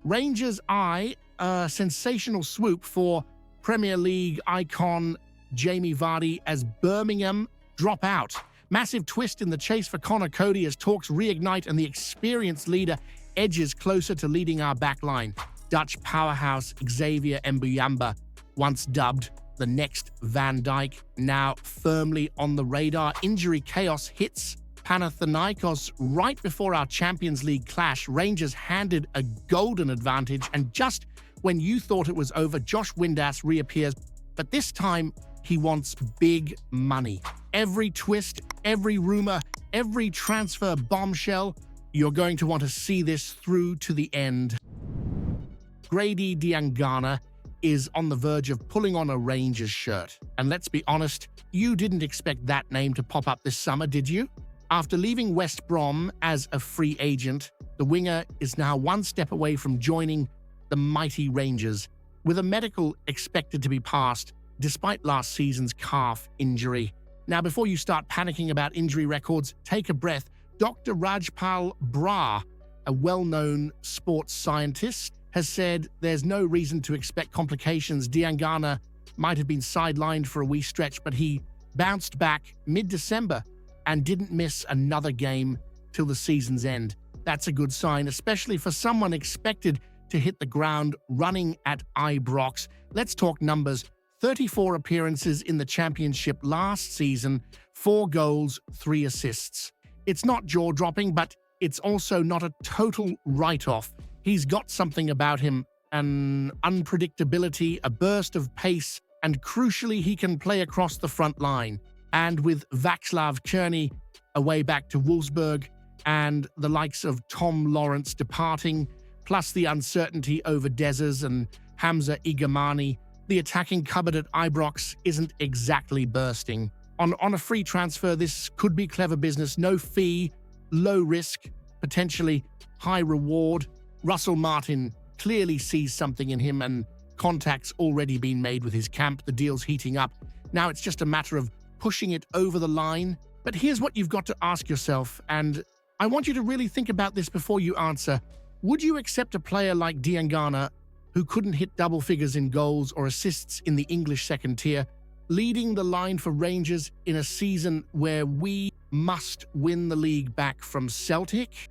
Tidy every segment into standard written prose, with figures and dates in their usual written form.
Rangers eye a sensational swoop for Premier League icon Jamie Vardy as Birmingham drop out. Massive twist in the chase for Conor Coady as talks reignite and the experienced leader edges closer to leading our backline. Dutch powerhouse Xavier and Muyamba, once dubbed the next Van Dijk, now firmly on the radar. Injury chaos hits Panathinaikos right before our Champions League clash. Rangers handed a golden advantage, and just when you thought it was over, Josh Windass reappears, but this time he wants big money. Every twist, every rumor, every transfer bombshell, you're going to want to see this through to the end. Grady Diangana is on the verge of pulling on a Rangers shirt. And let's be honest, you didn't expect that name to pop up this summer, did you? After leaving West Brom as a free agent, the winger is now one step away from joining the mighty Rangers, with a medical expected to be passed despite last season's calf injury. Now, before you start panicking about injury records, take a breath. Dr. Rajpal Brar, a well-known sports scientist, has said there's no reason to expect complications. Diangana might have been sidelined for a wee stretch, but he bounced back mid-December and didn't miss another game till the season's end. That's a good sign, especially for someone expected to hit the ground running at Ibrox. Let's talk numbers. 34 appearances in the championship last season, 4 goals, 3 assists. It's not jaw-dropping, but it's also not a total write-off. He's got something about him, an unpredictability, a burst of pace, and crucially, he can play across the front line. And with Václav Černý away back to Wolfsburg and the likes of Tom Lawrence departing, plus the uncertainty over Dezers and Hamza Igamani, the attacking cupboard at Ibrox isn't exactly bursting. On a free transfer, this could be clever business. No fee, low risk, potentially high reward. Russell Martin clearly sees something in him, and contact's already been made with his camp. The deal's heating up. Now it's just a matter of pushing it over the line. But here's what you've got to ask yourself, and I want you to really think about this before you answer. Would you accept a player like Diangana, who couldn't hit double figures in goals or assists in the English second tier, leading the line for Rangers in a season where we must win the league back from Celtic?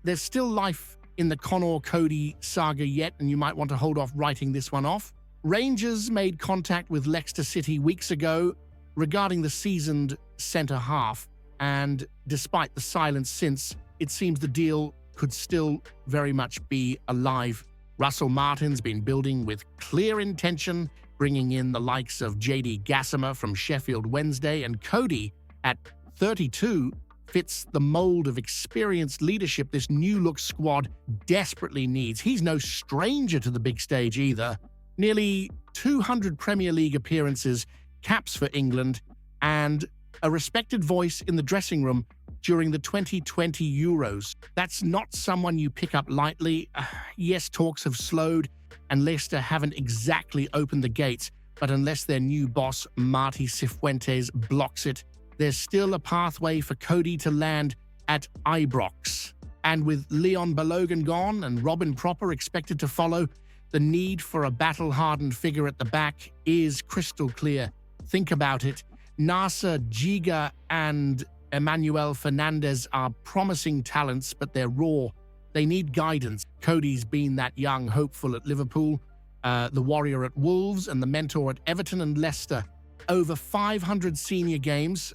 There's still life in the Conor Coady saga yet, and you might want to hold off writing this one off. Rangers made contact with Leicester City weeks ago regarding the seasoned centre-half, and despite the silence since, it seems the deal could still very much be alive. Russell Martin's been building with clear intention, bringing in the likes of JD Gassimer from Sheffield Wednesday, and Cody, at 32, fits the mold of experienced leadership this new-look squad desperately needs. He's no stranger to the big stage either. Nearly 200 Premier League appearances, caps for England, and a respected voice in the dressing room during the 2020 Euros. That's not someone you pick up lightly. Yes, talks have slowed, and Leicester haven't exactly opened the gates, but unless their new boss, Martí Cifuentes, blocks it, there's still a pathway for Cody to land at Ibrox. And with Leon Balogun gone and Robin Proper expected to follow, the need for a battle-hardened figure at the back is crystal clear. Think about it. Nasser, Giga, and Emmanuel Fernandez are promising talents, but they're raw. They need guidance. Cody's been that young hopeful at Liverpool, the warrior at Wolves, and the mentor at Everton and Leicester. Over 500 senior games,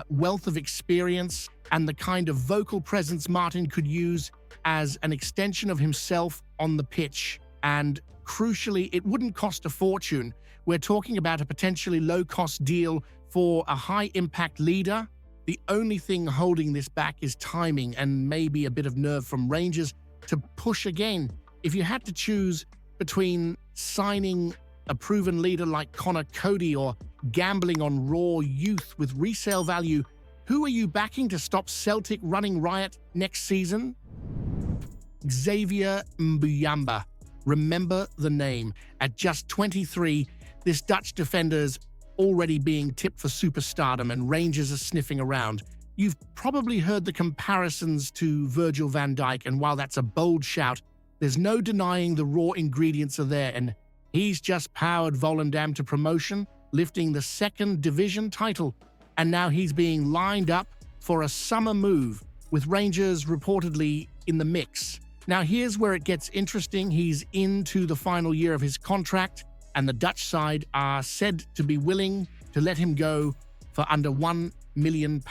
wealth of experience, and the kind of vocal presence Martin could use as an extension of himself on the pitch. And crucially, it wouldn't cost a fortune. We're talking about a potentially low-cost deal for a high-impact leader. The only thing holding this back is timing and maybe a bit of nerve from Rangers to push again. If you had to choose between signing a proven leader like Conor Coady or gambling on raw youth with resale value, who are you backing to stop Celtic running riot next season? Xavier Muyamba. Remember the name. At just 23, this Dutch defender's already being tipped for superstardom, and Rangers are sniffing around. You've probably heard the comparisons to Virgil van Dijk, and while that's a bold shout, There's no denying the raw ingredients are there, and he's just powered Volendam to promotion, lifting the second division title, and now he's being lined up for a summer move, with Rangers reportedly in the mix. Now here's where it gets interesting. He's into the final year of his contract, and the Dutch side are said to be willing to let him go for under £1 million.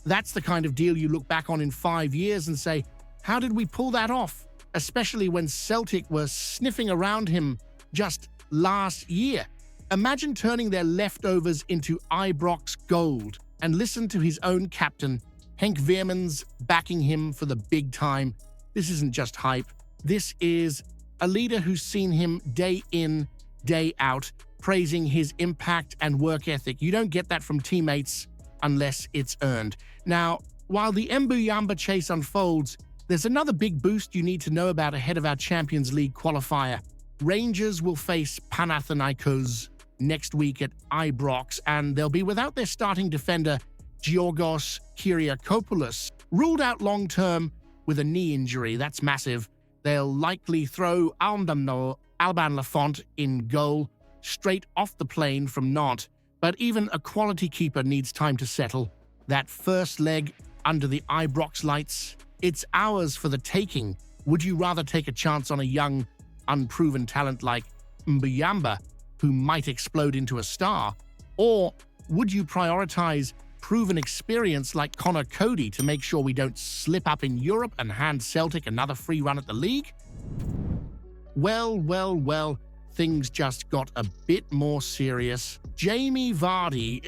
That's the kind of deal you look back on in 5 years and say, how did we pull that off? Especially when Celtic were sniffing around him just last year. Imagine turning their leftovers into Ibrox gold, and listen to his own captain, Henk Veermans, backing him for the big time. This isn't just hype. This is a leader who's seen him day in, day out, praising his impact and work ethic. You don't get that from teammates unless it's earned. Now, while the Muyamba chase unfolds, there's another big boost you need to know about ahead of our Champions League qualifier. Rangers will face Panathinaikos next week at Ibrox, and they'll be without their starting defender, Giorgos Kyriakopoulos, ruled out long-term with a knee injury. That's massive. They'll likely throw Alban Lafont in goal, straight off the plane from Nantes. But even a quality keeper needs time to settle. That first leg under the Ibrox lights, it's ours for the taking. Would you rather take a chance on a young, unproven talent like Muyamba, who might explode into a star? Or would you prioritize proven experience like Conor Coady to make sure we don't slip up in Europe and hand Celtic another free run at the league? Well, things just got a bit more serious. Jamie Vardy,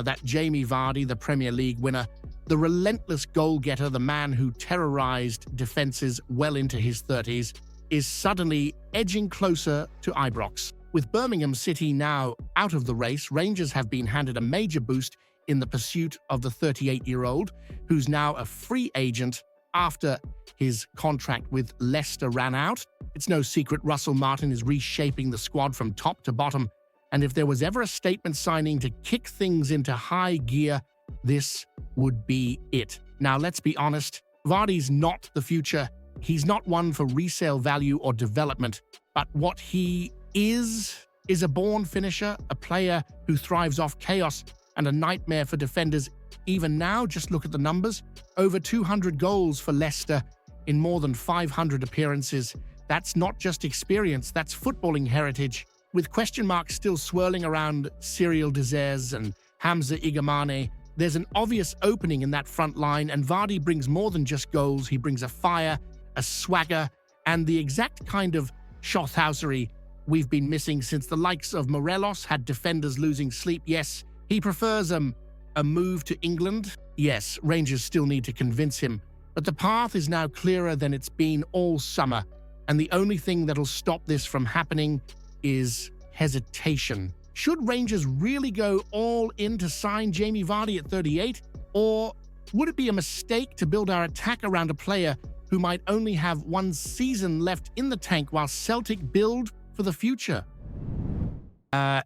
that Jamie Vardy, the Premier League winner, the relentless goal-getter, the man who terrorized defenses well into his 30s, is suddenly edging closer to Ibrox. With Birmingham City now out of the race, Rangers have been handed a major boost in the pursuit of the 38-year-old, who's now a free agent after his contract with Leicester ran out. It's no secret Russell Martin is reshaping the squad from top to bottom, and if there was ever a statement signing to kick things into high gear, this would be it. Now, let's be honest, Vardy's not the future. He's not one for resale value or development, but what he is a born finisher, a player who thrives off chaos, and a nightmare for defenders. Even now, just look at the numbers. Over 200 goals for Leicester in more than 500 appearances. That's not just experience, that's footballing heritage. With question marks still swirling around Cyril Desires and Hamza Igamane, there's an obvious opening in that front line, and Vardy brings more than just goals. He brings a fire, a swagger, and the exact kind of Schaffhausery we've been missing since the likes of Morelos had defenders losing sleep. Yes, he prefers a move to England. Yes, Rangers still need to convince him, but the path is now clearer than it's been all summer, and the only thing that'll stop this from happening is hesitation. Should Rangers really go all in to sign Jamie Vardy at 38? Or would it be a mistake to build our attack around a player who might only have one season left in the tank while Celtic build for the future?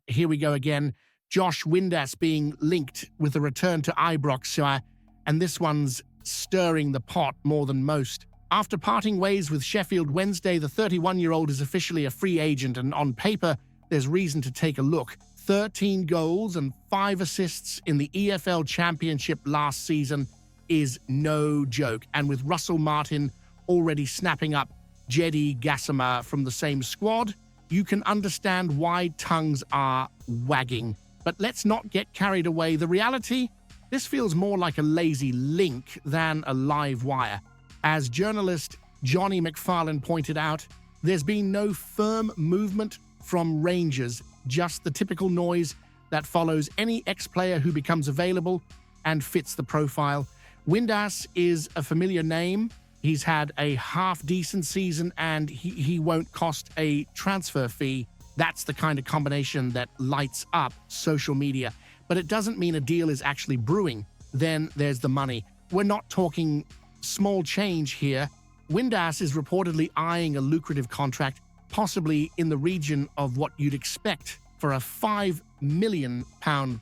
Here we go again. Josh Windass being linked with a return to Ibrox, and this one's stirring the pot more than most. After parting ways with Sheffield Wednesday, the 31-year-old is officially a free agent, and on paper, there's reason to take a look. 13 goals and 5 assists in the EFL Championship last season is no joke. And with Russell Martin already snapping up Jedi Gassama from the same squad, you can understand why tongues are wagging. But let's not get carried away. The reality? This feels more like a lazy link than a live wire. As journalist Johnny McFarlane pointed out, there's been no firm movement from Rangers, just the typical noise that follows any ex-player who becomes available and fits the profile. Windas is a familiar name. He's had a half-decent season, and he won't cost a transfer fee. That's the kind of combination that lights up social media. But it doesn't mean a deal is actually brewing. Then there's the money. We're not talking small change here. Windas is reportedly eyeing a lucrative contract, possibly in the region of what you'd expect for a £5 million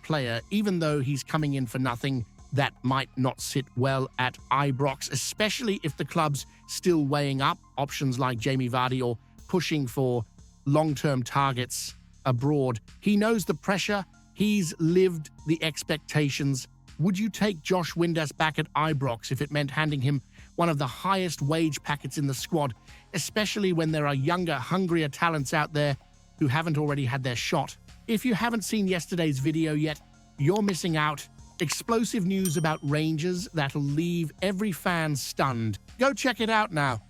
player. Even though he's coming in for nothing, that might not sit well at Ibrox, especially if the club's still weighing up options like Jamie Vardy or pushing for long-term targets abroad. He knows the pressure. He's lived the expectations. Would you take Josh Windas back at Ibrox if it meant handing him one of the highest wage packets in the squad, especially when there are younger, hungrier talents out there who haven't already had their shot? If you haven't seen yesterday's video yet, you're missing out. Explosive news about Rangers that'll leave every fan stunned. Go check it out now.